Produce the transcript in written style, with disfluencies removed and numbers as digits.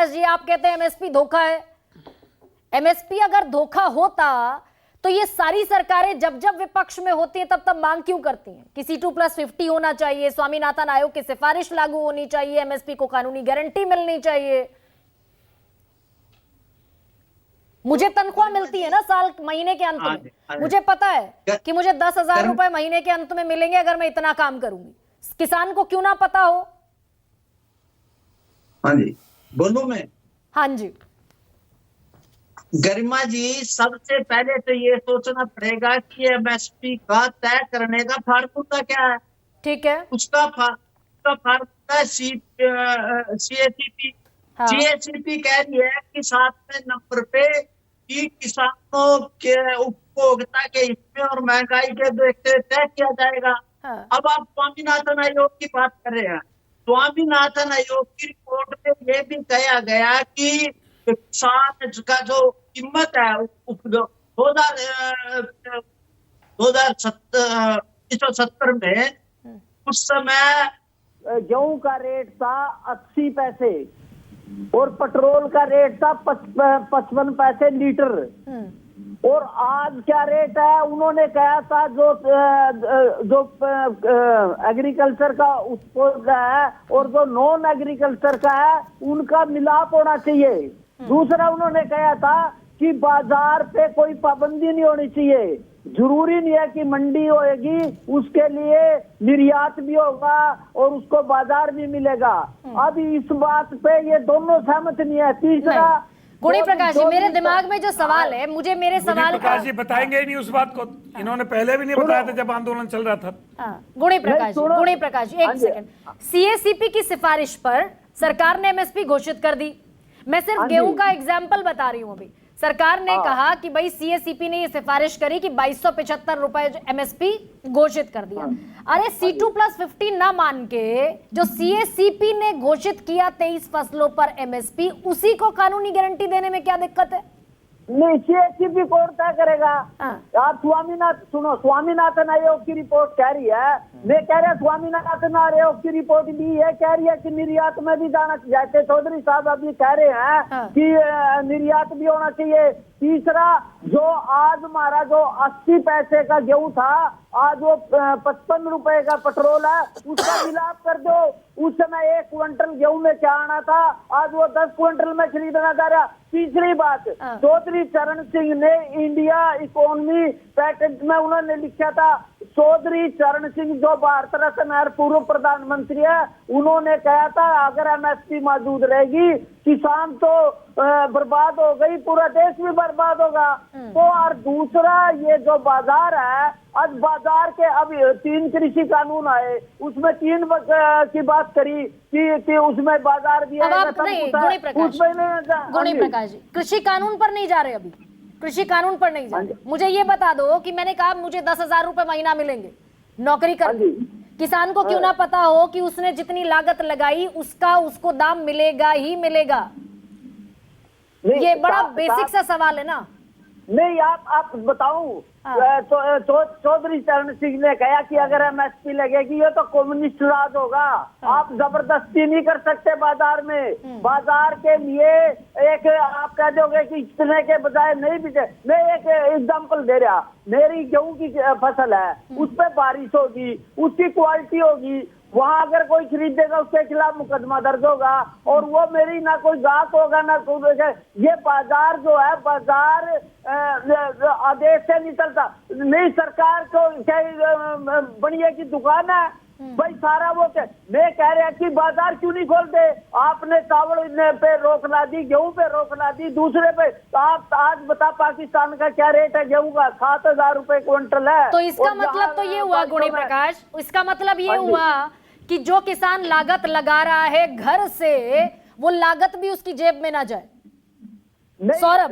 प्रकाश जी, आप कहते हैं एमएसपी धोखा है। एमएसपी अगर धोखा होता तो ये सारी सरकारें जब जब विपक्ष में होती हैं तब तब मांग क्यों करती हैं कि C2+50 होना चाहिए, स्वामीनाथन आयोग की सिफारिश लागू होनी चाहिए, एमएसपी को कानूनी गारंटी मिलनी चाहिए। मुझे तनख्वाह मिलती है ना साल महीने के अंत में, मुझे पता है कि मुझे 10,000 रुपए महीने के अंत में मिलेंगे अगर मैं इतना काम करूंगी। किसान को क्यों ना पता हो? हाँ जी, बोलूं मैं? हाँ जी। गरिमा जी, सबसे पहले तो ये सोचना पड़ेगा कि एमएसपी का तय करने का फार्मूला क्या है। ठीक है, उसका फार्मूला सीएसीपी। हाँ। सीएसीपी कह रही है कि 7वें नंबर पे कि किसानों के उपभोक्ता के हित में और महंगाई के देखते तय किया जाएगा। हाँ। अब आप स्वामीनाथन आयोग की बात कर रहे हैं। स्वामीनाथन आयोग की रिपोर्ट में ये भी कहा गया कि किसान का जो कीमत है 1970 में, उस समय गेहूं का रेट था 80 पैसे और पेट्रोल का रेट था 55 पैसे लीटर। और आज क्या रेट है? उन्होंने कहा था जो एग्रीकल्चर का उत्पाद है और जो नॉन एग्रीकल्चर का है उनका मिलाप होना चाहिए। दूसरा उन्होंने कहा था कि बाजार पे कोई पाबंदी नहीं होनी चाहिए, जरूरी नहीं है कि मंडी होएगी, उसके लिए निर्यात भी होगा और उसको बाजार भी मिलेगा। अब इस बात पे ये दोनों सहमत नहीं है। तीसरा, गुणी प्रकाश जी, मेरे दिमाग में जो सवाल है, मेरे सवाल प्रकाश जी बताएंगे ही नहीं उस बात को, इन्होंने पहले भी नहीं बताया था जब आंदोलन चल रहा था। गुणी प्रकाश जी, एक सेकंड। सीएसीपी की सिफारिश पर सरकार ने एमएसपी घोषित कर दी। मैं सिर्फ गेहूं का एग्जाम्पल बता रही हूं। अभी सरकार ने कहा कि भाई सीएसीपी ने ये सिफारिश करी कि 2275 रुपए एमएसपी घोषित कर दिया। अरे C2+50 ना मान के जो सीएसीपी ने घोषित किया 23 फसलों पर एमएसपी, उसी को कानूनी गारंटी देने में क्या दिक्कत है? नहीं, सीएसीपी कौन तय करेगा? आप स्वामीनाथन आयोग की रिपोर्ट कह रही है, मैं कह रहा स्वामीनाथन आयोग की रिपोर्ट भी ये कह रही है कि निर्यात में भी जाना चाहिए। चौधरी साहब अभी कह रहे हैं कि निर्यात भी होना चाहिए। तीसरा, जो आज हमारा जो 80 पैसे का गेहूं था, आज वो 55 रुपए का पेट्रोल है, उसका मिलाप कर दो। उस समय 1 क्विंटल गेहूं में क्या आना था, आज वो 10 क्विंटल में खरीदना जा रहा। तीसरी बात, चौधरी चरण सिंह ने इंडिया इकोनॉमी पैकेज में उन्होंने लिखा था, चौधरी चरण सिंह जो भारत रत्न है, पूर्व प्रधानमंत्री है, उन्होंने कहा था अगर एमएसपी मौजूद रहेगी किसान तो बर्बाद हो गई, पूरा देश भी बर्बाद होगा। तो और दूसरा, ये जो बाजार है, आज बाजार के अब 3 कृषि कानून आए, उसमें 3 की बात करी कि उसमें बाजार भी गुणी प्रकाश जी, कृषि कानून पर नहीं जा रहे। अभी कृषि कानून पर नहीं जा रहे। मुझे ये बता दो कि मैंने कहा मुझे 10,000 रुपए महीना मिलेंगे नौकरी कर, किसान को क्यों ना पता हो कि उसने जितनी लागत लगाई उसका उसको दाम मिलेगा ही मिलेगा? ये बड़ा बेसिक सा सवाल है ना। नहीं, आप बताऊं, चौधरी चरण सिंह ने कहा कि अगर एमएसपी लगेगी ये तो कम्युनिस्ट राज होगा। आप जबरदस्ती नहीं कर सकते बाजार में। बाजार के लिए एक आप कह दोगे कि इतने के बजाय नहीं बिके। मैं एक एग्जांपल दे रहा, मेरी गेहूं की फसल है, उस पर बारिश होगी, उसकी क्वालिटी होगी, वहां अगर कोई खरीदेगा उसके खिलाफ मुकदमा दर्ज होगा और वो मेरी ना कोई गाहक होगा ना कोई। ये बाजार जो है, बाजार आदेश से नहीं चलता। नहीं, सरकार को बनिए की दुकान है भाई, सारा वो मैं कह रहा कि बाजार क्यों नहीं खोलते? आपने चावल पे रोक ला दी, गेहूं पे रोक ला दी, दूसरे पे। तो आप आज बता पाकिस्तान का क्या रेट है गेहूं का? 7,000 रुपए क्विंटल है। तो इसका मतलब तो ये हुआ गुणी प्रकाश, इसका मतलब ये हुआ कि जो किसान लागत लगा रहा है घर से, वो लागत भी उसकी जेब में ना जाए। सौरभ